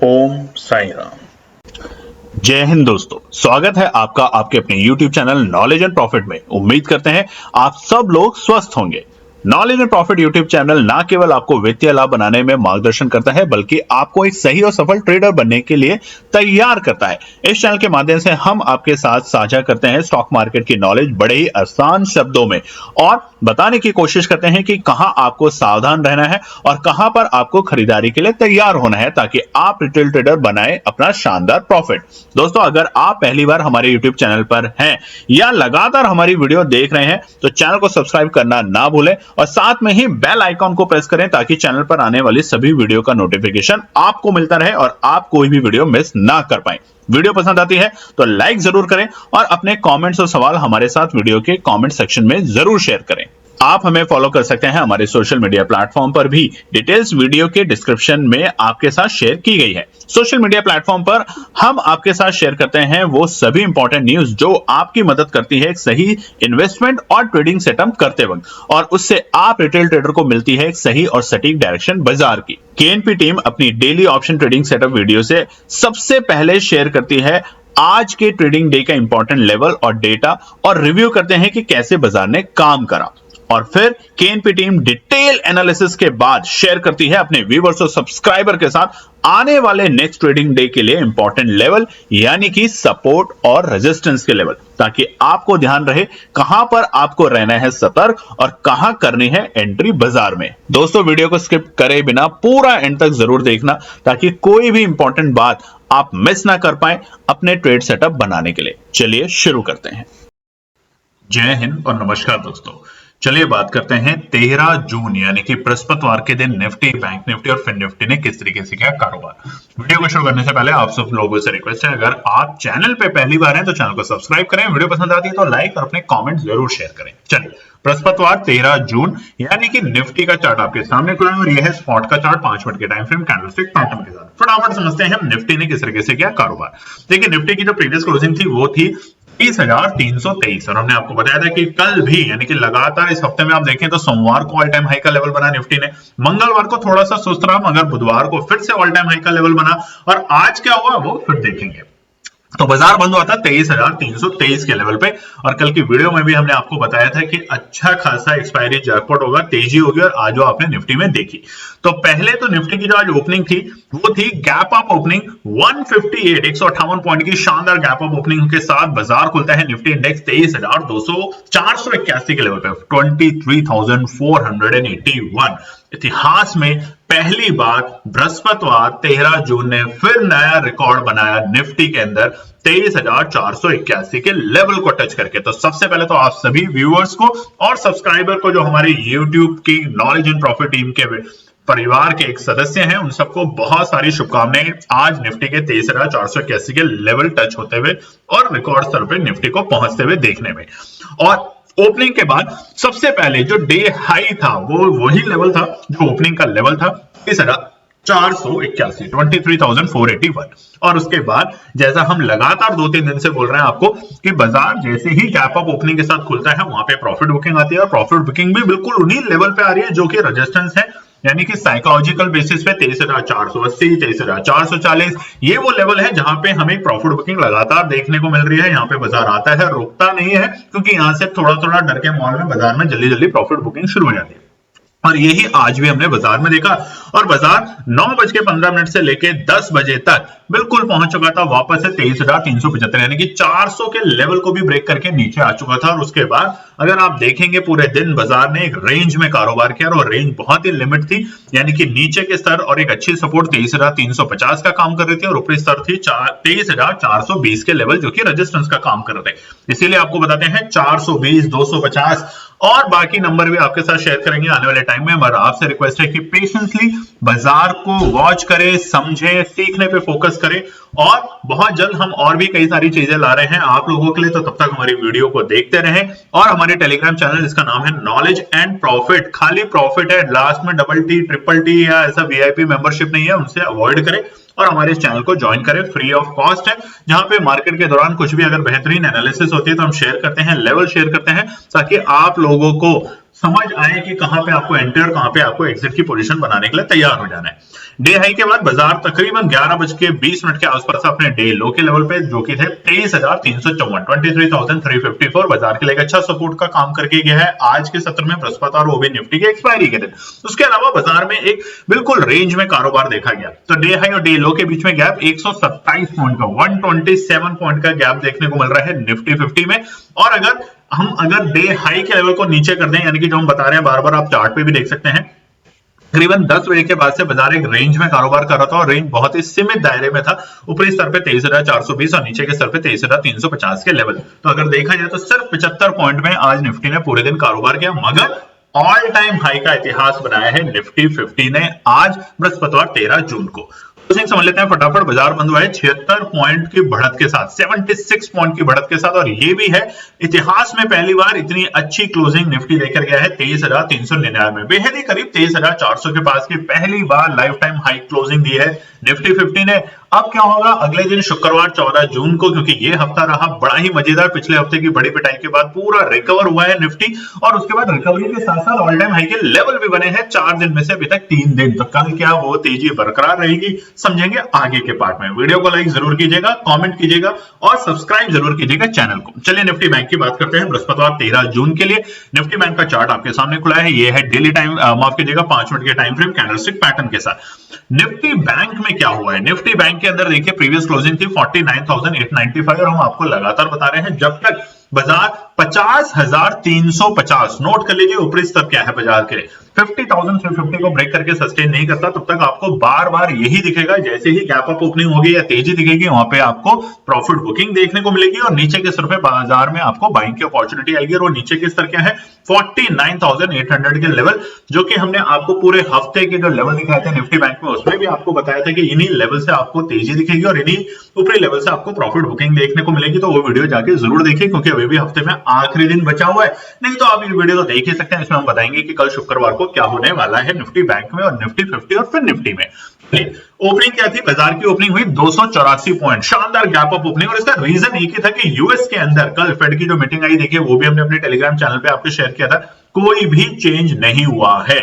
ओम साई राम। जय हिंद दोस्तों, स्वागत है आपका आपके अपने YouTube channel knowledge and profit में। उम्मीद करते हैं आप सब लोग स्वस्थ होंगे। Knowledge and profit YouTube channel ना केवल आपको वित्तीय लाभ बनाने में मार्गदर्शन करता है, बल्कि आपको एक सही और सफल ट्रेडर बनने के लिए तैयार करता है। इस चैनल के माध्यम से हम आपके साथ साझा करते हैं स्टॉक मार्केट की नॉलेज बड़े ही आसान शब्दों में, और बताने की कोशिश करते हैं कि कहां आपको सावधान रहना है और कहां पर आपको खरीदारी के लिए तैयार होना है, ताकि आप रिटेल ट्रेडर बनाए अपना शानदार प्रॉफिट। दोस्तों, अगर आप पहली बार हमारे YouTube चैनल पर हैं या लगातार हमारी वीडियो देख रहे हैं तो चैनल को सब्सक्राइब करना ना भूलें और साथ में ही बेल आइकॉन को प्रेस करें, ताकि चैनल पर आने वाली सभी वीडियो का नोटिफिकेशन आपको मिलता रहे और आप कोई भी वीडियो मिस ना कर पाए। वीडियो पसंद आती है तो लाइक जरूर करें और अपने कमेंट्स और सवाल हमारे साथ वीडियो के कमेंट सेक्शन में जरूर शेयर करें। आप हमें फॉलो कर सकते हैं हमारे सोशल मीडिया प्लेटफॉर्म पर भी, डिटेल्स वीडियो के डिस्क्रिप्शन में आपके साथ शेयर की गई है। सोशल मीडिया प्लेटफॉर्म पर हम आपके साथ शेयर करते हैं वो सभी इंपॉर्टेंट न्यूज जो आपकी मदद करती है एक सही इन्वेस्टमेंट और ट्रेडिंग सेटअप करते वक्त, और उससे आप रिटेल ट्रेडर को मिलती है एक सही और सटीक डायरेक्शन बाजार की। केएनपी टीम अपनी daily option trading setup video से सबसे पहले शेयर करती है आज के ट्रेडिंग डे का इंपॉर्टेंट लेवल और डेटा, और रिव्यू करते हैं कि कैसे बाजार ने काम करा, और फिर केएनपी टीम डिटेल एनालिसिस के बाद शेयर करती है अपने व्यूअर्स और सब्सक्राइबर के साथ आने वाले नेक्स्ट ट्रेडिंग डे के लिए इंपॉर्टेंट लेवल, यानी कि सपोर्ट और रेजिस्टेंस के लेवल, ताकि आपको ध्यान रहे कहां पर आपको रहना है सतर्क और कहां करनी है एंट्री बाजार में। दोस्तों, वीडियो को स्किप करे बिना पूरा एंड तक जरूर देखना, ताकि कोई भी इंपॉर्टेंट बात आप मिस ना कर पाए अपने ट्रेड सेटअप बनाने के लिए। चलिए शुरू करते हैं। जय हिंद और नमस्कार दोस्तों। चलिए बात करते हैं 13 जून यानी कि बृहस्पतिवार के दिन निफ्टी, बैंक निफ्टी और फिन निफ्टी ने किस तरीके से किया कारोबार। वीडियो को शुरू करने से पहले आप सब लोगों से रिक्वेस्ट है, अगर आप चैनल पे पहली बार हैं तो चैनल को सब्सक्राइब करें, वीडियो पसंद आती है तो लाइक और अपने कमेंट जरूर शेयर करें। चलिए, बृहस्पतिवार 13 जून यानी कि निफ्टी का चार्ट आपके सामने खुला है और यह है स्पॉट का चार्ट 5 मिनट के टाइम फ्रेम कैंडलस्टिक पैटर्न के साथ। फटाफट समझते हैं हम निफ्टी ने किस तरीके से किया कारोबार। देखिए, निफ्टी की जो प्रीवियस क्लोजिंग थी वो थी 30,323, और हमने आपको बताया था कि कल भी यानी कि लगातार इस हफ्ते में आप देखें तो सोमवार को ऑल टाइम हाई का लेवल बना निफ्टी ने, मंगलवार को थोड़ा सा सुस्त रहा, मगर बुधवार को फिर से ऑल टाइम हाई का लेवल बना, और आज क्या हुआ वो फिर देखेंगे। तो बाजार बंद हुआ था 23,323 के लेवल पे, और कल की वीडियो में भी हमने आपको बताया था कि अच्छा खासा एक्सपायरी जैकपॉट होगा, तेजी होगी, और आज जो आपने निफ्टी में देखी। तो पहले तो निफ्टी की जो आज ओपनिंग थी वो थी गैप अप ओपनिंग 158, 158 पॉइंट की शानदार गैप अप ओपनिंग के साथ बाजार खुलता है निफ्टी इंडेक्स 23,481 के लेवल पे, 23,481। इतिहास में पहली बार बृहस्पतिवार 13 जून ने फिर नया रिकॉर्ड बनाया निफ्टी के अंदर 23,481 के लेवल को टच करके। तो सबसे पहले तो आप सभी व्यूअर्स को और सब्सक्राइबर को, जो हमारे YouTube की नॉलेज एंड प्रॉफिट टीम के परिवार के एक सदस्य हैं, उन सबको बहुत सारी शुभकामनाएं आज निफ्टी के 23,481 के लेवल टच होते हुए और रिकॉर्ड स्तर पर निफ्टी को पहुंचते हुए देखने में। और ओपनिंग के बाद सबसे पहले जो डे हाई था वो वही लेवल था जो ओपनिंग का लेवल था 23,481, 23,481। और उसके बाद जैसा हम लगातार 2-3 दिन से बोल रहे हैं आपको कि बाजार जैसे ही गैप अप ओपनिंग के साथ खुलता है वहां पे प्रॉफिट बुकिंग आती है, और प्रॉफिट बुकिंग भी बिल्कुल उन्हीं लेवल पे आ रही है जो कि रेजिस्टेंस है, यानी कि साइकोलॉजिकल बेसिस पे 23,480, 23,440 ये वो लेवल है जहां पे हमें प्रॉफिट बुकिंग लगातार देखने को मिल रही है। यहाँ पे बाजार आता है, रुकता नहीं है, क्योंकि यहाँ से थोड़ा थोड़ा डर के माहौल में बाजार में जल्दी जल्दी प्रॉफिट बुकिंग शुरू हो जाती है, और यही आज भी हमने बाजार में देखा। और बाजार 9:15 से लेके 10 बजे तक बिल्कुल पहुंच चुका था वापस से 23,375, यानी कि 400 के लेवल को भी ब्रेक करके नीचे आ चुका था। और उसके बाद अगर आप देखेंगे पूरे दिन बाजार ने एक रेंज में कारोबार किया, और रेंज बहुत ही लिमिट थी, यानी कि नीचे के स्तर और एक अच्छी सपोर्ट 23,350 का काम कर रही थी, और ऊपरी स्तर थी 23,420 के लेवल जो कि रेजिस्टेंस का काम कर रहे थे। इसीलिए आपको बताते हैं 420, 250 और बाकी नंबर भी आपके साथ शेयर करेंगे आने वाले टाइम में। मगर आपसे रिक्वेस्ट है कि पेशेंसली बाजार को वॉच करें, समझें, सीखने पे फोकस करें, और बहुत जल्द हम और भी कई सारी चीजें ला रहे हैं आप लोगों के लिए। तो तब तक हमारी वीडियो को देखते रहें, और हमारे टेलीग्राम चैनल जिसका नाम है नॉलेज एंड प्रॉफिट, खाली प्रॉफिट है, लास्ट में डबल टी ट्रिपल टी या ऐसा वीआईपी मेंबरशिप नहीं है, उनसे अवॉइड करें और हमारे इस चैनल को ज्वाइन करें, फ्री ऑफ कॉस्ट है, जहां पे मार्केट के दौरान कुछ भी अगर बेहतरीन एनालिसिस होती है तो हम शेयर करते हैं, लेवल शेयर करते हैं, ताकि आप लोगों को समझ आए कि कहां पे आपको एंटर और कहां पे आपको एग्जिट की पोजीशन बनाने के लिए तैयार हो जाना है। डे हाई के बाद बाजार तकरीबन 11:20 के आसपास अपने डे लो के लेवल पे जो कि थे 23,354 23,354 बाजार के लिए अच्छा सपोर्ट का काम करके गया है आज के सत्र में बृहस्पतिवार वो भी निफ्टी के एक्सपायरी के दिन। उसके अलावा बाजार में एक बिल्कुल रेंज में कारोबार देखा गया। तो डे हाई और डे लो के बीच में गैप 127 पॉइंट का 127 पॉइंट का गैप देखने को मिल रहा है निफ्टी 50 में। और अगर डे हाई के लेवल को नीचे कर दें, यानी कि जो हम बता रहे हैं बार बार आप चार्ट पे भी देख सकते हैं, तकरीबन 10 बजे के बाद से बाजार एक रेंज में कारोबार कर रहा था और रेंज बहुत ही सीमित दायरे में था। ऊपरी स्तर पे 23,420 और नीचे के स्तर पे 23,350 के लेवल। तो अगर देखा जाए तो सिर्फ 75 पॉइंट में आज निफ्टी ने पूरे दिन कारोबार किया, मगर ऑल टाइम हाई का इतिहास बनाया है निफ्टी 50 ने आज बृहस्पतिवार 13 जून को। समझ लेते हैं फटाफट। बाजार बंद हुआ है 76 पॉइंट की बढ़त के साथ, 76 पॉइंट की बढ़त के साथ, और ये भी है इतिहास में पहली बार इतनी अच्छी क्लोजिंग निफ्टी लेकर गया है 23,399, बेहद ही करीब 23,400 के पास की पहली बार लाइफ टाइम हाई क्लोजिंग दी है निफ्टी 50 ने। अब क्या होगा अगले दिन शुक्रवार 14 जून को, क्योंकि ये हफ्ता रहा बड़ा ही मजेदार, पिछले हफ्ते की बड़ी पिटाई के बाद पूरा रिकवर हुआ है निफ्टी, और उसके बाद रिकवरी के साथ साथ ऑल टाइम हाई के लेवल भी बने हैं 4 दिन में से अभी तक 3 दिन। तो कल क्या वो तेजी बरकरार रहेगी, समझेंगे आगे के पार्ट में। वीडियो को लाइक जरूर कीजिएगा, कमेंट कीजिएगा और सब्सक्राइब जरूर कीजिएगा चैनल को। चलिए निफ्टी बैंक की बात करते हैं बृहस्पतिवार 13 जून के लिए। निफ्टी बैंक का चार्ट आपके सामने खुला है, ये है डेली टाइम, माफ कीजिएगा 5 मिनट के टाइम फ्रेम कैंडलस्टिक पैटर्न के साथ। निफ्टी बैंक में क्या हुआ है, निफ्टी बैंक के अंदर देखिए प्रीवियस क्लोजिंग थी 49,895 और हम आपको लगातार बता रहे हैं जब तक बाजार 50,350 नोट कर लीजिए ऊपरी स्तर क्या है बाजार के लिए, 50,350 को ब्रेक करके सस्टेन नहीं करता तब तक आपको बार बार यही दिखेगा। जैसे ही गैप अप ओपनिंग होगी या तेजी दिखेगी वहां पे आपको प्रॉफिट बुकिंग देखने को मिलेगी और नीचे के स्तर पे बाजार में आपको बाइंग की अपॉर्चुनिटी आएगी। और वो नीचे के स्तर क्या है 49,800 के लेवल, जो कि हमने आपको पूरे हफ्ते के जो लेवल दिखाए थे निफ्टी बैंक में उसमें भी आपको बताया था कि इन्हीं लेवल से आपको तेजी दिखेगी और इन्हीं ऊपरी लेवल से आपको प्रॉफिट बुकिंग देखने को मिलेगी। तो वो वीडियो जाके जरूर देखिए क्योंकि अभी भी हफ्ते में आखिरी दिन बचा हुआ है। नहीं तो आप ये वीडियो तो देख ही सकते हैं, इसमें हम बताएंगे कि कल शुक्रवार को क्या होने वाला है निफ्टी बैंक में और निफ्टी 50 और फिर निफ्टी में। ओपनिंग क्या थी, बाजार की ओपनिंग हुई 284 पॉइंट, शानदार गैप अप ओपनिंग। और इसका रीजन एक ही था कि यूएस के अंदर कल फेड की जो मीटिंग आई, देखिए वो भी हमने अपने टेलीग्राम चैनल पे आपको शेयर किया था, कोई भी चेंज नहीं हुआ है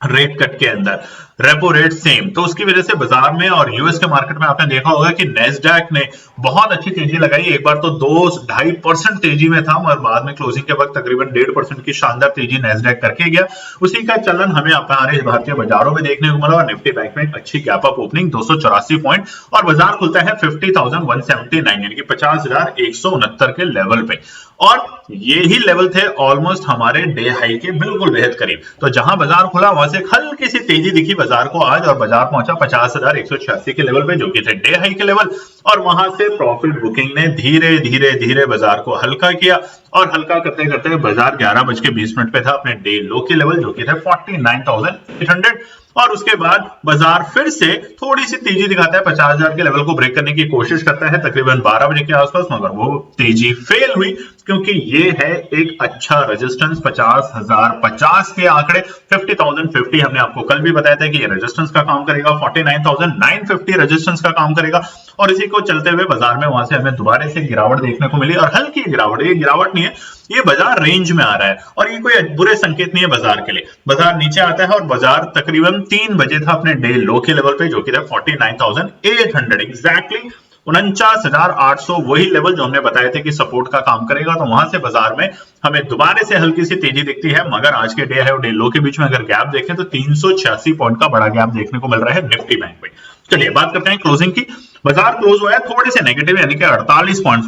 रेट कट के अंदर, रेपो रेट सेम। तो उसकी वजह से बाजार में और यूएस के मार्केट में आपने देखा होगा कि नेस्डैक ने बहुत अच्छी तेजी लगाई। एक बार तो 2-2.5% तेजी में था और बाद में क्लोजिंग के वक्त तकरीबन 1.5% की शानदार तेजी नेस्डैक करके गया। उसी का चलन हमें हमारे भारतीय बाजारों में देखने को मिला और निफ्टी बैंक में एक अच्छी गैप अप ओपनिंग 284 पॉइंट और बाजार खुलता है 50,179 यानी कि 50,169 के लेवल पे। और यही लेवल थे ऑलमोस्ट हमारे डे हाई के बिल्कुल बेहद करीब। तो जहां बाजार खुला वहां से हल्की सी तेजी दिखी बाजार को आज और बाजार पहुंचा 50,186 के लेवल पे जो कि थे डे हाई के लेवल। और वहां से प्रॉफिट बुकिंग ने धीरे धीरे धीरे बाजार को हल्का किया और हल्का करते करते बाजार 11:20 पे था अपने डे लो के लेवल जो कि थे 49,800। और उसके बाद बाजार फिर से थोड़ी सी तेजी दिखाता है 50,000 के लेवल को ब्रेक करने की कोशिश करता है तकरीबन 12 बजे के आसपास, मगर वो तेजी फेल हुई क्योंकि ये है एक अच्छा रेजिस्टेंस 50,050 के आंकड़े। 50,050 हमने आपको कल भी बताया था कि ये रेजिस्टेंस का काम करेगा, 49,950 रेजिस्टेंस का काम करेगा। और इसी को चलते हुए बाजार में वहां से हमें दोबारा से गिरावट देखने को मिली और हल्की गिरावट, ये गिरावट नहीं है, ये बाजार रेंज में आ रहा है और ये कोई बुरे संकेत नहीं है बाजार के लिए। बाजार नीचे आता है और बाजार तकरीबन 3 बजे था अपने डे लो के लेवल पे जो कि था 49,800 एग्जैक्टली 49,800, वही लेवल जो हमने बताया था कि सपोर्ट का काम करेगा। तो वहां से बाजार में हमें दोबारा से हल्की सी तेजी दिखती है, मगर आज के डे है और डे लो के बीच में अगर गैप देखें तो 386 पॉइंट का बड़ा गैप देखने को मिल रहा है निफ्टी बैंक में। चलिए बात करते हैं क्लोजिंग की। बाजार क्लोज हुआ है थोड़े से नेगेटिव यानी कि 48 पॉइंट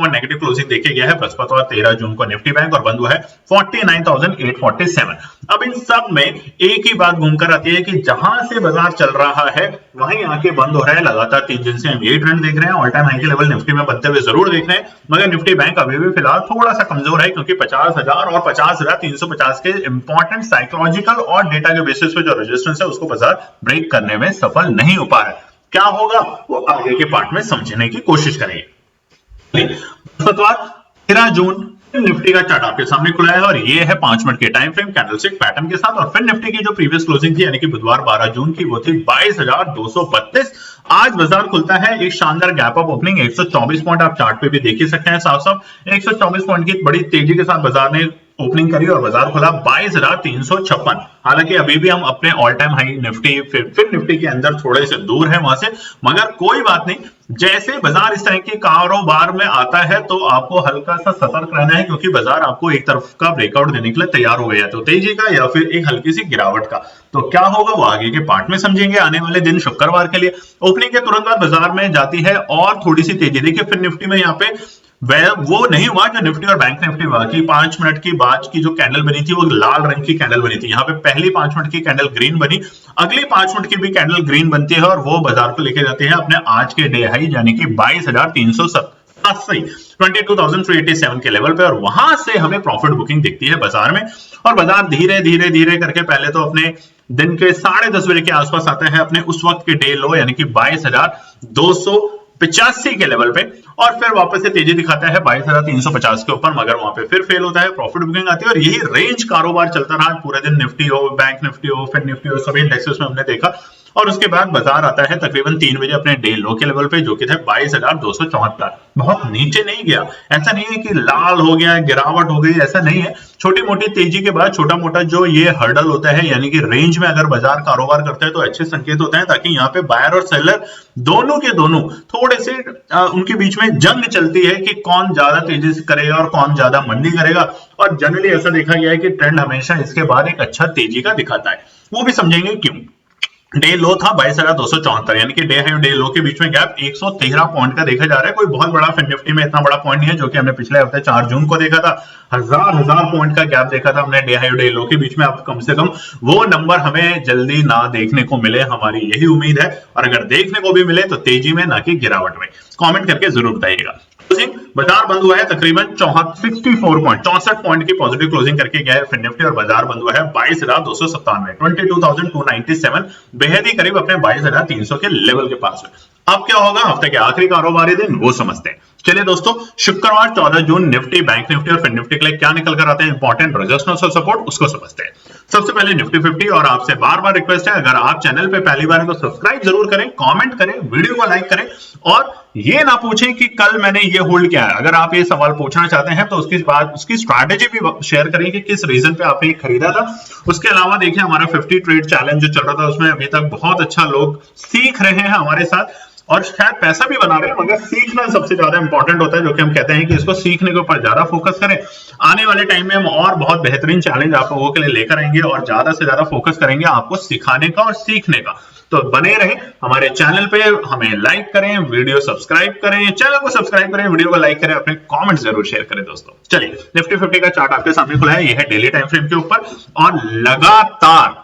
नेगेटिव क्लोजिंग देखे गया है बृहस्पतिवार 13 जून को निफ्टी बैंक और बंद हुआ है 49,847। अब इन सब में एक ही बात घूमकर आती है कि जहां से बाजार चल रहा है वहीं आके बंद हो रहा है। लगातार 3 दिन से हम यही ट्रेंड देख रहे हैं, ऑल टाइम हाई के लेवल निफ्टी में बनते हुए जरूर देख रहे हैं, मगर निफ्टी बैंक अभी भी फिलहाल थोड़ा सा कमजोर है क्योंकि 50,000 और 50,350 के इंपॉर्टेंट साइकोलॉजिकल और डेटा के बेसिस पे जो रेजिस्टेंस है उसको बाजार ब्रेक करने में सफल नहीं हो पा रहा है। क्या होगा वो आगे के पार्ट में समझने की कोशिश करेंगे। बृहस्पतिवार 13 जून निफ्टी का चार्ट आपके सामने खुला है और ये है 5 मिनट के टाइम फ्रेम कैंडलस्टिक पैटर्न के साथ। और फिर निफ्टी की जो प्रीवियस क्लोजिंग थी यानी कि बुधवार 12 जून की वो थी 22,232। आज बाजार खुलता है एक शानदार गैप अप ओपनिंग 124 पॉइंट, आप चार्ट पे भी देख ही सकते हैं साफ साफ 124 पॉइंट की बड़ी तेजी के साथ बाजार ने ओपनिंग करी और बाजार खुला 22,356। हालांकि अभी भी हम अपने ऑल टाइम हाई निफ्टी फिर निफ्टी के अंदर थोड़े से दूर है वहां से, मगर कोई बात नहीं। जैसे बाजार इस तरह के कारोबार में आता है तो आपको हल्का सा सतर्क रहना है, क्योंकि बाजार आपको एक तरफ का ब्रेकआउट देने के लिए तैयार हो गया, तो तेजी का या फिर एक हल्की सी गिरावट का। तो क्या होगा वो आगे के पार्ट में समझेंगे आने वाले दिन शुक्रवार के लिए। ओपनिंग के तुरंत बाद बाजार में जाती है और थोड़ी सी तेजी। देखिए फिर निफ्टी में यहाँ पे वो नहीं हुआ जो निफ्टी और बैंक निफ्टी हुआ कि 5 मिनट की बाद की जो कैंडल बनी थी वो लाल रंग की कैंडल बनी थी। यहाँ पे पहली 5 मिनट की कैंडल ग्रीन बनी, अगली 5 मिनट की भी कैंडल ग्रीन बनती है और वो बाजार को लेके जाती है अपने आज के डे हाई यानी कि 22,387 22,387 के लेवल पे, और वहां से हमें प्रॉफिट बुकिंग दिखती है बाजार में। और बाजार धीरे धीरे धीरे करके पहले तो अपने दिन के 10:30 बजे के आसपास आता है अपने उस वक्त के डे लो यानी कि 22,285 के लेवल पे, और फिर वापस से तेजी दिखाता है 22,350 के ऊपर, मगर वहां पे फिर फेल होता है, प्रॉफिट बुकिंग आती है। और यही रेंज कारोबार चलता रहा पूरे दिन। निफ्टी हो, बैंक निफ्टी हो, फिर निफ्टी हो, सभी इंडेक्सेस में हमने देखा। और उसके बाद बाजार आता है तकरीबन 3 बजे अपने डे लो के लेवल पे, जो कि था 22,274। बहुत नीचे नहीं गया, ऐसा नहीं है कि लाल हो गया, गिरावट हो गई, ऐसा नहीं है। छोटी मोटी तेजी के बाद छोटा मोटा जो ये हर्डल होता है यानी कि रेंज में अगर बाजार कारोबार करता है तो अच्छे संकेत होते हैं, ताकि यहाँ पे बायर और सेलर दोनों के दोनों थोड़े से उनके बीच में जंग चलती है कि कौन ज्यादा तेजी से करेगा और कौन ज्यादा मंदी करेगा। और जनरली ऐसा देखा गया है कि ट्रेंड हमेशा इसके बाद एक अच्छा तेजी का दिखाता है। वो भी समझेंगे क्यों। डे लो था 22,274 यानी कि डे हाई और डे लो के बीच में गैप 113 पॉइंट का देखा जा रहा है। कोई बहुत बड़ा फिर निफ्टी में इतना बड़ा पॉइंट नहीं है, जो कि हमने पिछले हफ्ते 4 जून को देखा था। हजार पॉइंट का गैप देखा था हमने डे हाई और डे लो के बीच में। अब कम से कम वो नंबर हमें जल्दी ना देखने को मिले, हमारी यही उम्मीद है। और अगर देखने को भी मिले तो तेजी में, ना कि गिरावट में। कमेंट करके जरूर बताइएगा। बाजार बंद हुआ है तकरीबन 64 पॉइंट की पॉजिटिव क्लोजिंग करके गया है फिर निफ्टी, और बाजार बंद हुआ है 22,297 22,297, बेहद ही करीब अपने 22,300 के लेवल के पास है। अब क्या होगा हफ्ते के आखिरी कारोबारी दिन, वो समझते हैं। चलिए दोस्तों, शुक्रवार 14 जून निफ्टी, बैंक निफ्टी और फिर निफ्टी के लिए क्या निकल कर आते हैं इंपॉर्टेंट रेजिस्टेंस और सपोर्ट, उसको समझते हैं। सबसे पहले निफ्टी 50, और आपसे बार बार रिक्वेस्ट है अगर आप चैनल पे पहली बार है तो सब्सक्राइब जरूर करें, कमेंट करें, वीडियो को लाइक करें, और ये ना पूछें कि कल मैंने ये होल्ड किया है। अगर आप ये सवाल पूछना चाहते हैं तो उसकी बात, उसकी स्ट्रैटेजी भी शेयर करें कि किस रीजन पे आपने खरीदा था। उसके अलावा देखिए हमारा 50 ट्रेड चैलेंज जो चल रहा था उसमें अभी तक बहुत अच्छा लोग सीख रहे हैं हमारे साथ, और शायद पैसा भी बना रहे हैं, मगर सीखना सबसे ज्यादा इंपॉर्टेंट होता है, जो कि हम कहते हैं कि इसको सीखने के ऊपर ज्यादा फोकस करें। आने वाले टाइम में हम और बहुत बेहतरीन चैलेंज आप लोगों के लिए लेकर आएंगे और ज्यादा से ज्यादा फोकस करेंगे आपको सिखाने का और सीखने का। तो बने रहे हमारे चैनल पे, हमें लाइक करें, वीडियो सब्सक्राइब करें, चैनल को सब्सक्राइब करें, वीडियो को लाइक करें, अपने कमेंट जरूर शेयर करें दोस्तों। चलिए, निफ्टी 50 का चार्ट आपके सामने खुला है, यह है डेली टाइम फ्रेम के ऊपर, और लगातार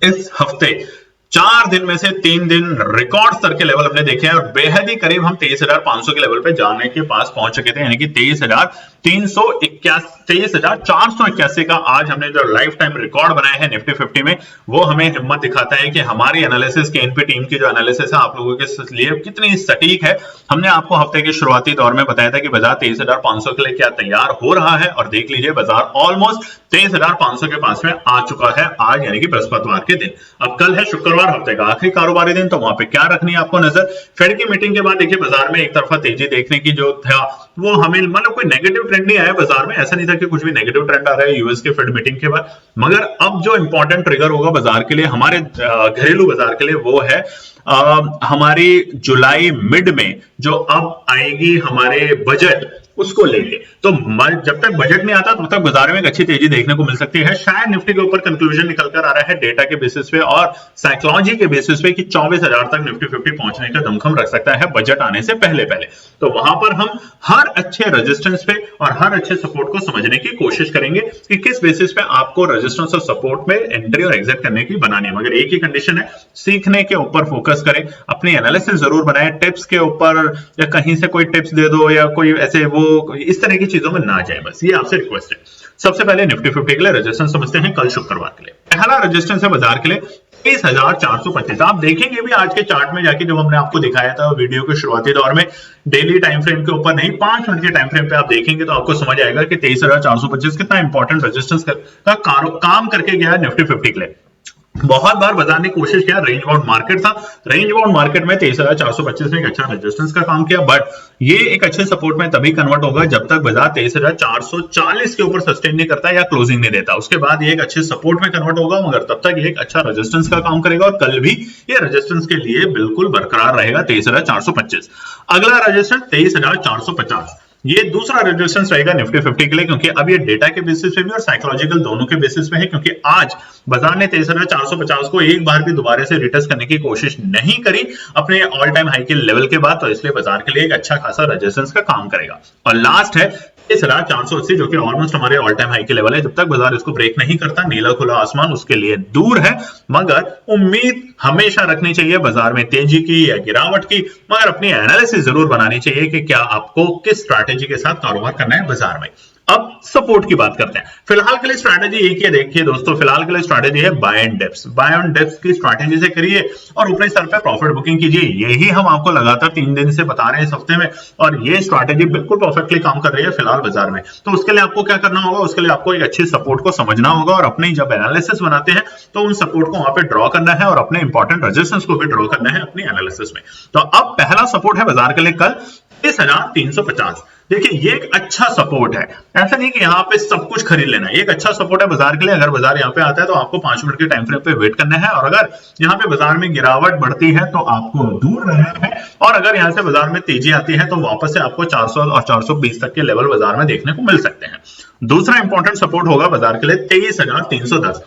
इस हफ्ते 4 दिन में से 3 दिन रिकॉर्ड स्तर के लेवल हमने देखे हैं, और बेहद ही करीब हम 23,500 के लेवल पे जाने के पास पहुंच चुके थे, यानी कि 23,481 का आज हमने जो लाइफ टाइम रिकॉर्ड बनाया है निफ्टी 50 में, वो हमें हिम्मत दिखाता है कि हमारी एनालिसिस के एनपी टीम की जो एनालिसिस है आप लोगों के लिए कितनी सटीक है। हमने आपको हफ्ते के शुरुआती दौर में बताया था कि बाजार 23,500 के लिए क्या तैयार हो रहा है, और देख लीजिए बाजार ऑलमोस्ट 23,500 के पास में आ चुका है आज, यानी कि बृहस्पतिवार के दिन। अब कल है शुक्रवार, हफ्ते का आखिरी कारोबारी दिन, तो वहां पे क्या रखनी है आपको नजर। फेड की मीटिंग के बाद देखिए बाजार में एक तरफा तेजी देखने की जो था वो हमें, मतलब कोई नेगेटिव ट्रेंड नहीं आया बाजार में, ऐसा नहीं था कि कुछ भी नेगेटिव ट्रेंड आ रहा है यूएस के फेड मीटिंग के बाद। मगर अब जो इंपॉर्टेंट ट्रिगर होगा बाजार के लिए, हमारे घरेलू बाजार के लिए, वो है हमारी जुलाई मिड में जो अब आएगी हमारे बजट, उसको लेके। तो जब तक बजट नहीं आता तब तक बाजार में एक अच्छी तेजी देखने को मिल सकती है। शायद निफ्टी के ऊपर कंक्लूजन निकल कर आ रहा है डेटा के बेसिस पे और साइकोलॉजी के बेसिस पे कि 24,000 तक निफ्टी 50 पहुंचने का दमखम रख सकता है बजट आने से पहले पहले। तो वहां पर हम हर अच्छे रेजिस्टेंस पे और हर अच्छे सपोर्ट को समझने की कोशिश करेंगे कि किस बेसिस पे आपको रेजिस्टेंस और सपोर्ट में एंट्री और एग्जिट करने की बनानी है। मगर एक ही कंडीशन है, सीखने के ऊपर फोकस करें, अपनी एनालिसिस जरूर बनाएं, टिप्स के ऊपर या कहीं से कोई टिप्स दे दो या कोई ऐसे वो इस तरह की चीजों में ना जाए, बस ये आपसे रिक्वेस्ट है। सबसे पहले निफ्टी 50 के लिए रेजिस्टेंस समझते हैं कल शुक्रवार के लिए। पहला रेजिस्टेंस है बाजार के लिए 23,425। आप देखेंगे भी आज के चार्ट में जाके, जब हमने आपको दिखाया था वीडियो के शुरुआती दौर में, डेली टाइम फ्रेम के ऊपर नहीं 5 मिनट के टाइम फ्रेम पे आप देखेंगे तो आपको समझ आएगा कि 23,425 कितना इंपॉर्टेंट रेजिस्टेंस का काम करके गया है निफ्टी 50 के लिए। बहुत बार बाजार ने कोशिश किया, रेंज बाउंड मार्केट था, रेंज बाउंड मार्केट में 23,425 में एक अच्छा रेजिस्टेंस का काम किया, बट ये एक अच्छे सपोर्ट में तभी कन्वर्ट होगा जब तक बाजार 23,440 के ऊपर सस्टेन नहीं करता या क्लोजिंग नहीं देता। उसके बाद ये एक अच्छे सपोर्ट में कन्वर्ट होगा, मगर तब तक ये एक अच्छा रेजिस्टेंस का काम करेगा और कल भी ये रेजिस्टेंस के लिए बिल्कुल बरकरार रहेगा 23,425। अगला रेजिस्टेंस 23,450, ये दूसरा रेजिस्टेंस रहेगा निफ्टी 50 के लिए, क्योंकि अब ये डेटा के बेसिस पे भी और साइकोलॉजिकल दोनों के बेसिस पे है, क्योंकि आज बाजार ने 23,450 को एक बार भी दोबारा से रिटेस्ट करने की कोशिश नहीं करी अपने ऑल टाइम हाई के लेवल के बाद, तो इसलिए बाजार के लिए एक अच्छा खासा रेजिस्टेंस का काम करेगा। और लास्ट है 23,480 जो कि ऑलमोस्ट हमारे ऑल टाइम हाई के लेवल है। जब तक बाजार इसको ब्रेक नहीं करता, नीला खुला आसमान उसके लिए दूर है, मगर उम्मीद हमेशा रखनी चाहिए बाजार में तेजी की या गिरावट की, मगर अपनी एनालिसिस जरूर बनानी चाहिए कि क्या आपको किस स्ट्रैटेजी के साथ कारोबार करना है बाजार में। अब सपोर्ट की बात करते हैं। फिलहाल के लिए स्ट्रैटेजी एक ही है, देखिए दोस्तों, फिलहाल के लिए स्ट्रैटेजी है buy and dips. Buy and dips की स्ट्रैटेजी से करिए और ऊपरी स्तर पे प्रॉफिट बुकिंग कीजिए। यही हम आपको लगातार 3 दिन से बता रहे हैं इस हफ्ते में, और ये स्ट्रैटेजी बिल्कुल परफेक्टली काम कर रही है फिलहाल बाजार में। तो उसके लिए आपको क्या करना होगा, उसके लिए आपको एक अच्छी सपोर्ट को समझना होगा और अपनी जब एनालिसिस बनाते हैं तो उन सपोर्ट को वहां पे ड्रॉ करना है और अपने इंपॉर्टेंट रेजिस्टेंस को भी ड्रॉ करना है अपनी एनालिसिस में। तो अब पहला सपोर्ट है बाजार के लिए कल 23,350। देखिए ये एक अच्छा सपोर्ट है, ऐसा नहीं कि यहाँ पे सब कुछ खरीद लेना है, ये एक अच्छा सपोर्ट है बाजार के लिए। अगर बाजार यहाँ पे आता है तो आपको 5 मिनट के टाइम फ्रेम पे वेट करना है, और अगर यहाँ पे बाजार में गिरावट बढ़ती है तो आपको दूर रहना है, और अगर यहाँ से बाजार में तेजी आती है तो वापस से आपको 400 और 420 तक के लेवल बाजार में देखने को मिल सकते हैं। दूसरा इंपॉर्टेंट सपोर्ट होगा बाजार के लिए 23,310।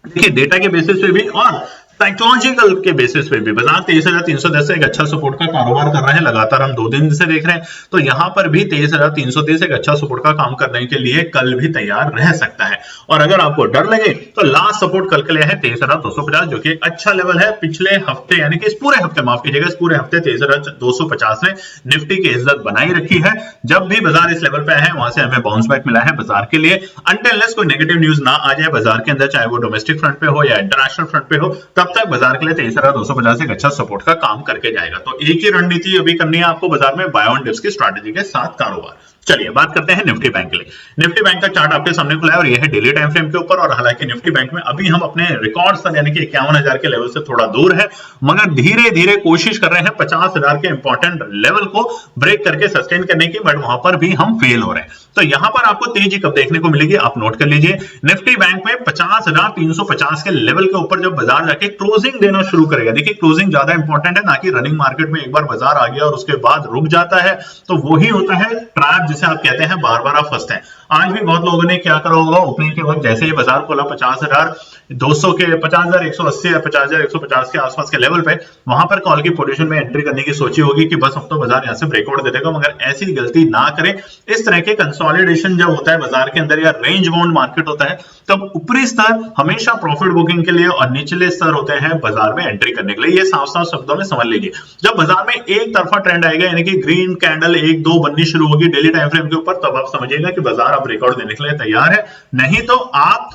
देखिए डेटा के बेसिस पे भी और साइकोलॉजिकल के बेसिस पे भी बाजार 23,310 से एक अच्छा सपोर्ट का कारोबार कर रहे हैं, लगातार हम 2 दिन से देख रहे हैं। तो यहां पर भी 23,330 एक अच्छा सपोर्ट का काम करने के लिए कल भी तैयार रह सकता है। और अगर आपको डर लगे तो लास्ट सपोर्ट कल के लिए है 23,250, जो कि एक अच्छा लेवल है। पिछले हफ्ते यानी कि इस पूरे हफ्ते, माफ कीजिएगा, इस पूरे हफ्ते 23,250 ने निफ्टी की इज्जत बनाई रखी है। जब भी बाजार इस लेवल पे है वहां से हमें बाउंस बैक मिला है बाजार के लिए। अनटिल कोई नेगेटिव न्यूज ना आ जाए बाजार के अंदर, चाहे वो डोमेस्टिक फ्रंट पे हो या इंटरनेशनल फ्रंट पे हो, तब तक बाजार के लिए 23,250 एक अच्छा सपोर्ट का काम करके जाएगा। तो एक ही रणनीति अभी करनी है आपको बाजार में, बाय ऑन डिप्स की स्ट्रैटेजी के साथ कारोबार। चलिए बात करते हैं निफ्टी बैंक के लिए। निफ्टी बैंक का चार्ट आपके सामने खुला है और यह है डेली टाइम फ्रेम के ऊपर। और हालांकि निफ्टी बैंक में अभी हम अपने रिकॉर्ड स्तर यानी कि 51,000 के लेवल से थोड़ा दूर है, मगर धीरे धीरे कोशिश कर रहे हैं 50,000 के इंपॉर्टेंट लेवल को ब्रेक करके सस्टेन करने की, बट वहां पर भी हम फेल हो रहे हैं। तो यहां पर आपको तेजी कब देखने को मिलेगी, आप नोट कर लीजिए। निफ्टी बैंक में 50,350 के लेवल के ऊपर जब बाजार जाके क्लोजिंग देना शुरू करेगा, देखिए क्लोजिंग ज्यादा इंपॉर्टेंट है, ना कि रनिंग मार्केट में एक बार बाजार आ गया और उसके बाद रुक जाता है तो वही होता है ट्रैप जिसे आप कहते हैं, बार बार आप फंसते हैं। आज भी बहुत लोगों ने क्या करा होगा, ओपनिंग के वक्त जैसे ही बाजार खोला 50,200 के 50,180 या 50,150 के आसपास के लेवल पे, वहां पर कॉल की पोजीशन में एंट्री करने की सोची होगी कि बस अब तो बाजार यहां से ब्रेकआउट दे देगा, मगर ऐसी गलती ना करें। इस तरह के कंसोलिडेशन जब होता है बाजार के अंदर या रेंज बाउंड मार्केट होता है, तब ऊपरी स्तर हमेशा प्रॉफिट बुकिंग के लिए और निचले स्तर होते हैं बाजार में एंट्री करने के लिए। ये साफ साफ शब्दों में समझ लीजिए। जब बाजार में एक तरफा ट्रेंड आएगा यानी कि ग्रीन कैंडल 1-2 बननी शुरू होगी डेली टाइम फ्रेम के ऊपर, तब आप समझिएगा कि बाजार अब ब्रेकआउट देने के लिए तैयार है, नहीं तो आप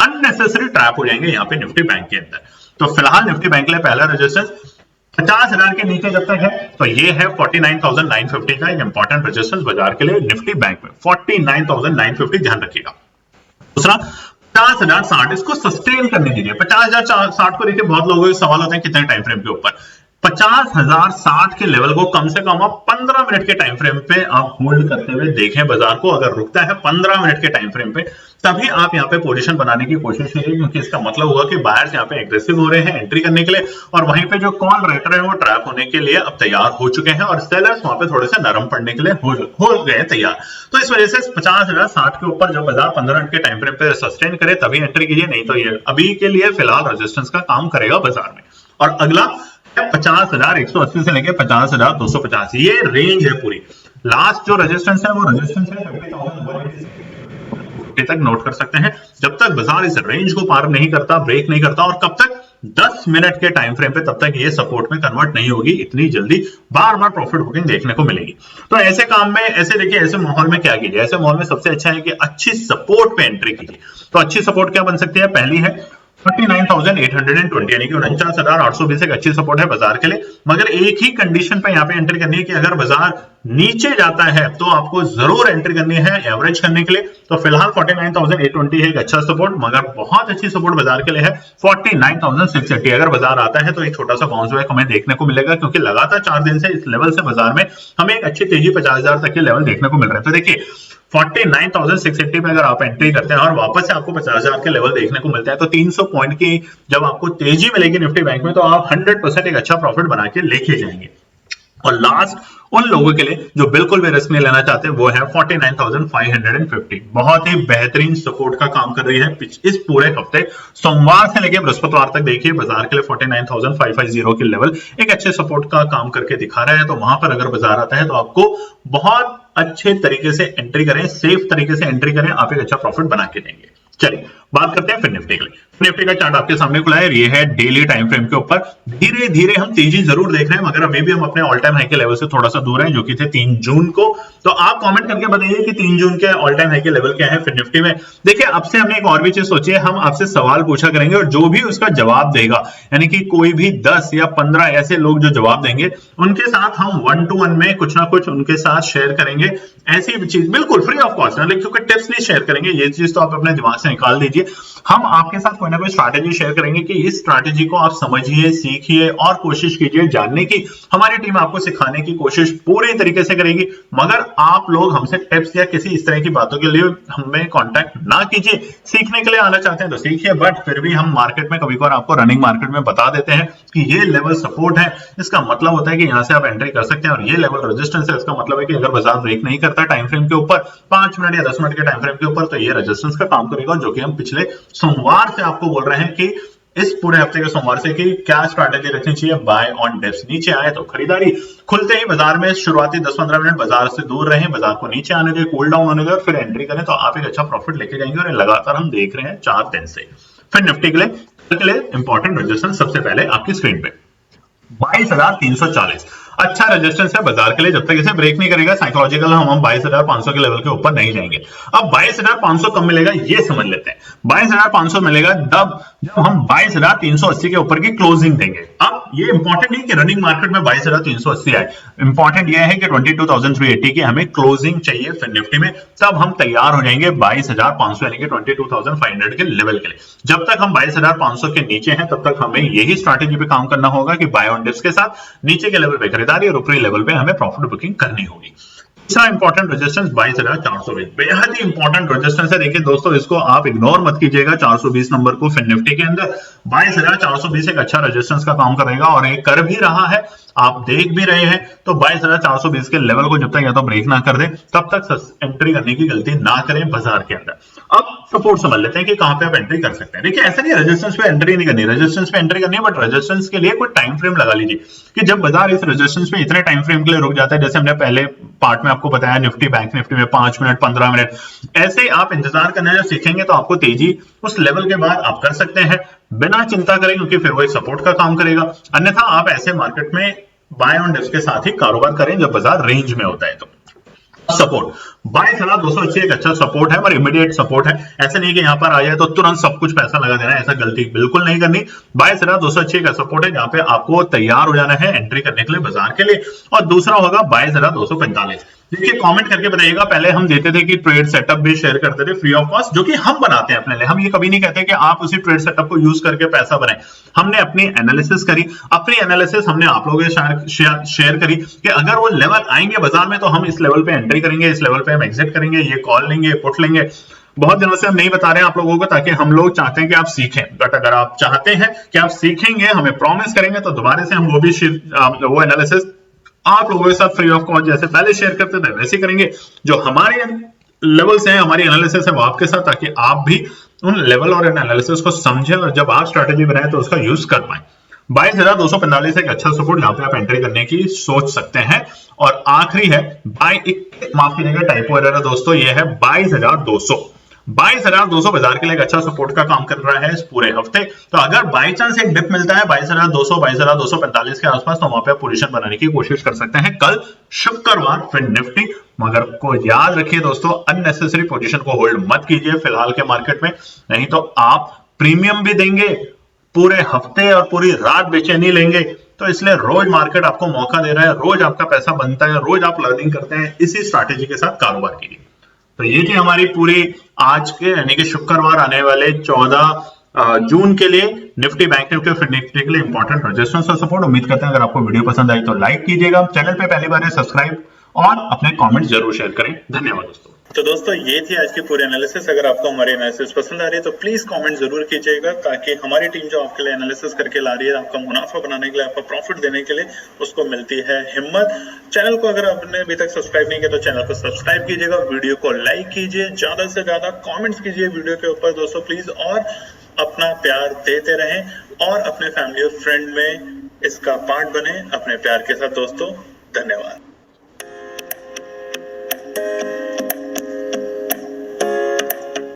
अननेसेसरी ट्रैप हो जाएंगे यहाँ पे निफ्टी बैंक के अंदर। तो फिलहाल निफ्टी बैंक के लिए पहला रेजिस्टेंस 50,000 के नीचे जब तक है तो ये है 49,950 का एक इंपॉर्टेंट रेजिस्टेंस बाजार के लिए निफ्टी बैंक में, 49,950 ध्यान रखिएगा। दूसरा 50,060, इसको सस्टेन करने दीजिए। 50,060 को देखिए बहुत लोगों के सवाल होते हैं कितने टाइम फ्रेम के ऊपर। 50,060 के लेवल को कम से कम आप 15 मिनट के टाइम फ्रेम पे आप होल्ड करते हुए देखें बाजार को। अगर रुकता है 15 मिनट के टाइम फ्रेम पे, तभी आप यहाँ पे पोजीशन बनाने की कोशिश करिए, क्योंकि इसका मतलब होगा कि बायर्स यहाँ पे एग्रेसिव हो रहे हैं एंट्री करने के लिए, और वहीं पे जो कॉल राइटर है वो ट्रैप होने के लिए अब तैयार हो चुके हैं, और सेलर्स वहां पे थोड़े से नरम पड़ने के लिए हो गए तैयार। तो इस वजह से 50,060 के ऊपर जब बाजार 15 मिनट के टाइम फ्रेम पे सस्टेन करे तभी एंट्री कीजिए, नहीं तो ये अभी के लिए फिलहाल रेजिस्टेंस का काम करेगा बाजार में। और अगला 50,180 से लेके 50,250, ये रेंज है पूरी। लास्ट जो रेजिस्टेंस है वो रेजिस्टेंस है 50,180 तक नोट कर सकते हैं। जब तक बाजार इस रेंज को पार नहीं करता, ब्रेक नहीं करता, और कब तक 10 मिनट के टाइम फ्रेम पे, तब तक ये सपोर्ट में कन्वर्ट नहीं होगी, इतनी जल्दी बार बार प्रॉफिट बुकिंग देखने को मिलेगी। तो ऐसे काम में, ऐसे देखिए, ऐसे माहौल में क्या कीजिए, ऐसे माहौल में सबसे अच्छा है कि अच्छी सपोर्ट पे एंट्री कीजिए। तो अच्छी सपोर्ट क्या बन सकती है, पहली है 49,820 यानी कि 49,820 एक अच्छी सपोर्ट है बाजार के लिए। मगर एक ही कंडीशन पे यहाँ पे एंट्री करनी है कि अगर बाजार नीचे जाता है तो आपको जरूर एंट्री करनी है एवरेज करने के लिए। तो फिलहाल 49,820 है एक अच्छा सपोर्ट, मगर बहुत अच्छी सपोर्ट बाजार के लिए है 49,680। अगर बाजार आता है तो एक छोटा सा बाउंस बैक हमें देखने को मिलेगा, क्योंकि लगातार 4 दिन से इस लेवल से बाजार में हमें एक अच्छी तेजी 50,000 तक के लेवल देखने को मिल रहा है। तो देखिए 49,680 में अगर आप एंट्री करते हैं और वापस से आपको 50,000 के लेवल देखने को मिलता है तो 300 पॉइंट की जब आपको तेजी मिलेगी निफ्टी बैंक में तो आप 100% एक अच्छा प्रॉफिट बना के लेके जाएंगे। और लास्ट उन लोगों के लिए जो बिल्कुल भी रिस्क नहीं लेना चाहते वो है 49,550। बहुत ही बेहतरीन सपोर्ट का काम कर रही है इस पूरे हफ्ते सोमवार से लेकर बृहस्पतिवार तक। देखिए बाजार के लिए 49,550 के लेवल एक अच्छे सपोर्ट का काम करके दिखा रहा है। तो वहां पर अगर बाजार आता है तो आपको बहुत अच्छे तरीके से एंट्री करें, सेफ तरीके से एंट्री करें, आप एक अच्छा प्रॉफिट बना के देंगे। चलिए बात करते हैं फिर निफ्टी के लिए। निफ्टी का चार्ट आपके सामने खुला है, ये है डेली टाइम फ्रेम के ऊपर। धीरे धीरे हम तेजी जरूर देख रहे हैं, मगर अभी भी हम अपने ऑल टाइम हाई के लेवल से थोड़ा सा दूर हैं, जो कि थे 3 जून को। तो आप कमेंट करके बताइए कि 3 जून के ऑल टाइम हाई के लेवल क्या है फिर निफ्टी में। देखिए अब से हमने एक और भी चीज सोची है, हम आपसे सवाल पूछा करेंगे और जो भी उसका जवाब देगा, यानी कि कोई भी 10 या 15 ऐसे लोग जो जवाब देंगे उनके साथ हम 1 to 1 में कुछ ना कुछ उनके साथ शेयर करेंगे। ऐसी चीज बिल्कुल फ्री ऑफ कॉस्ट, क्योंकि टिप्स नहीं शेयर करेंगे, ये चीज तो आप अपने दिमाग से निकाल दीजिए। हम आपके साथ कोई ना कोई स्ट्रैटेजी शेयर करेंगे कि इस स्ट्रैटेजी को आप समझिए, सीखिए और कोशिश कीजिए जानने की। हमारी टीम आपको सिखाने की कोशिश पूरी तरीके से करेगी, मगर आप लोग हमसे टिप्स या किसी इस तरह की बातों के लिए हमें कांटेक्ट ना कीजिए। सीखने के लिए आना चाहते हैं तो सीखिए, बट फिर भी हम मार्केट में कभी कभार आपको रनिंग मार्केट में बता देते हैं कि ये लेवल सपोर्ट है, इसका मतलब होता है कि यहां से आप एंट्री कर सकते हैं, और ये लेवल रेजिस्टेंस है, इसका मतलब है कि अगर बाजार ब्रेक नहीं करता टाइम फ्रेम के ऊपर 5 मिनट या 10 मिनट के टाइम फ्रेम के ऊपर, तो ये रेजिस्टेंस का काम करेगा, जो कि हम पिछले सोमवार से आपको बोल रहे हैं कि इस पूरे हफ्ते के सोमवार से कि क्या स्ट्रैटेजी रखनी चाहिए। बाय ऑन डिप्स, नीचे आए तो खरीदारी, खुलते ही बाजार में शुरुआती 10-15 मिनट बाजार से दूर रहें, बाजार को नीचे आने दें, कूल डाउन होने दें और फिर एंट्री करें, तो आप एक अच्छा प्रॉफिट लेके जाएंगे। और लगातार हम देख रहे हैं 4 दिन से। फिर निफ्टी के लिए इंपॉर्टेंट रेजिस्टेंस सबसे पहले आपकी स्क्रीन पे 22,340 अच्छा रेजिस्टेंस है बाजार के लिए। जब तक इसे ब्रेक नहीं करेगा साइकोलॉजिकल हम 22,500 के लेवल के ऊपर नहीं जाएंगे। अब 22,500 कब मिलेगा ये समझ लेते हैं। 22,500 मिलेगा तब जब हम 22,380 के ऊपर की क्लोजिंग देंगे। अब ये इंपॉर्टेंट नहीं कि रनिंग मार्केट में 22,380 आए, इंपॉर्टेंट ये है कि 22,380 की हमें क्लोजिंग चाहिए फिर निफ्टी में, तब हम तैयार हो जाएंगे 22,500 यानी कि 22,500 के लेवल के लिए। जब तक हम 22,500 के नीचे हैं तब तक हमें यही स्ट्रैटेजी पे काम करना होगा कि बाय ऑन डिप्स के साथ नीचे के लेवल पे खरीदारी और ऊपरी लेवल पे हमें प्रॉफिट बुकिंग करनी होगी। तीसरा इंपॉर्टेंट रेजिस्टेंस 22,420 बेहद ही इंपॉर्टेंट रेजिस्टेंस है। देखिए दोस्तों इसको आप इग्नोर मत कीजिएगा। 420 नंबर को फिर निफ्टी के अंदर 22,420 एक अच्छा रेजिस्टेंस का काम करेगा और एक कर भी रहा है, आप देख भी रहे हैं। तो 22,420 के लेवल को जब तक या तो ब्रेक ना कर दे तब तक एंट्री करने की गलती ना करें बाजार के अंदर। अब सपोर्ट समझ लेते हैं कि कहां पे आप एंट्री कर सकते हैं। देखिए ऐसा नहीं रेजिस्टेंस पे एंट्री नहीं करनी, रेजिस्टेंस पे एंट्री करनी है, बट रेजिस्टेंस के लिए कोई टाइम फ्रेम लगा लीजिए कि जब बाजार इस रेजिस्टेंस पे इतने टाइम फ्रेम के लिए रुक जाता है, जैसे हमने पहले पार्ट में आपको बताया निफ्टी बैंक निफ्टी में 5 मिनट 15 मिनट, ऐसे आप इंतजार करना जब सीखेंगे तो आपको तेजी उस लेवल के बाद आप कर सकते हैं बिना चिंता करें, क्योंकि फिर वो एक सपोर्ट का काम करेगा। अन्यथा आप ऐसे मार्केट में बाय ऑन डिप्स के साथ ही कारोबार करें जब बाजार रेंज में होता है। तो सपोर्ट 22,280 एक अच्छा सपोर्ट है और इमीडिएट सपोर्ट है। ऐसा नहीं कि यहां पर आ जाए तो तुरंत सब कुछ पैसा लगा देना है, ऐसा गलती बिल्कुल नहीं करनी। 22,280 का सपोर्ट है जहां पे आपको तैयार हो जाना है एंट्री करने के लिए बाजार के लिए। और दूसरा होगा 22,245। देखिए कमेंट करके बताइएगा, पहले हम देते थे कि ट्रेड सेटअप भी शेयर करते थे फ्री ऑफ कॉस्ट, जो कि हम बनाते हैं अपने लिए। हम ये कभी नहीं कहते कि आप उसी ट्रेड सेटअप को यूज करके पैसा बनाएं। हमने अपनी एनालिसिस करी, अपनी एनालिसिस हमने आप लोगों के साथ शेयर करी कि अगर वो लेवल आएंगे बाजार में तो हम इस लेवल पे एंट्री करेंगे, इस लेवल पे हम एग्जिट करेंगे, ये कॉल लेंगे, पुट लेंगे। बहुत दिनों से हम नहीं बता रहे हैं आप लोगों को, ताकि हम लोग चाहते हैं कि आप सीखें। बट अगर आप चाहते हैं कि आप सीखेंगे, हमें प्रॉमिस करेंगे, तो दोबारा से हम वो एनालिसिस आप लोगों के साथ फ्री ऑफ कॉस्ट जैसे पहले शेयर करते थे वैसे करेंगे। जो हमारे लेवल्स हैं, हमारी एनालिसिस है वो आपके साथ, ताकि आप भी उन लेवल और एनालिसिस को समझें और जब आप स्ट्रैटेजी बनाएं तो उसका यूज कर पाए। 22,245 एक अच्छा सपोर्ट, यहाँ पे आप एंट्री करने की सोच सकते हैं। और आखिरी है माफ कीजिएगा टाइपो एरर है दोस्तों, ये है 22,200। 22,200 बाजार के लिए एक अच्छा सपोर्ट का काम कर रहा है इस पूरे हफ्ते। तो अगर बाई चांस एक डिप मिलता है 22,200 22,245 के आसपास, तो वहां पे पोजीशन बनाने की कोशिश कर सकते हैं कल शुक्रवार फिर निफ्टी। मगर को याद रखिए दोस्तों, अननेसेसरी पोजीशन को होल्ड मत कीजिए फिलहाल के मार्केट में, नहीं तो आप प्रीमियम भी देंगे, पूरे हफ्ते और पूरी रात बेचैनी लेंगे। तो इसलिए रोज मार्केट आपको मौका दे रहा है, रोज आपका पैसा बनता है, रोज आप लर्निंग करते हैं। इसी स्ट्रैटेजी के साथ कारोबार कीजिए। तो ये थी हमारी पूरी आज के यानी कि शुक्रवार आने वाले 14 जून के लिए निफ्टी, बैंक निफ्टी और फिर निफ्टी के लिए इंपॉर्टेंट रजिस्टेंस और सपोर्ट। उम्मीद करते हैं अगर आपको वीडियो पसंद आई तो लाइक कीजिएगा, चैनल पे पहली बार है सब्सक्राइब और अपने कमेंट जरूर शेयर करें। धन्यवाद दोस्तों। तो दोस्तों ये थी आज की पूरी एनालिसिस। अगर आपको हमारी एनालिसिस पसंद आ रही है तो प्लीज कमेंट जरूर कीजिएगा, ताकि हमारी टीम जो आपके लिए एनालिसिस करके ला रही है, आपका मुनाफा बनाने के लिए, आपको प्रॉफिट देने के लिए, उसको मिलती है हिम्मत। चैनल को अगर आपने अभी तक सब्सक्राइब नहीं किया तो चैनल को सब्सक्राइब कीजिएगा, वीडियो को लाइक कीजिए, ज्यादा से ज्यादा कॉमेंट्स कीजिए वीडियो के ऊपर दोस्तों प्लीज, और अपना प्यार देते रहें और अपने फैमिली और फ्रेंड में इसका पार्ट बने अपने प्यार के साथ दोस्तों। धन्यवाद।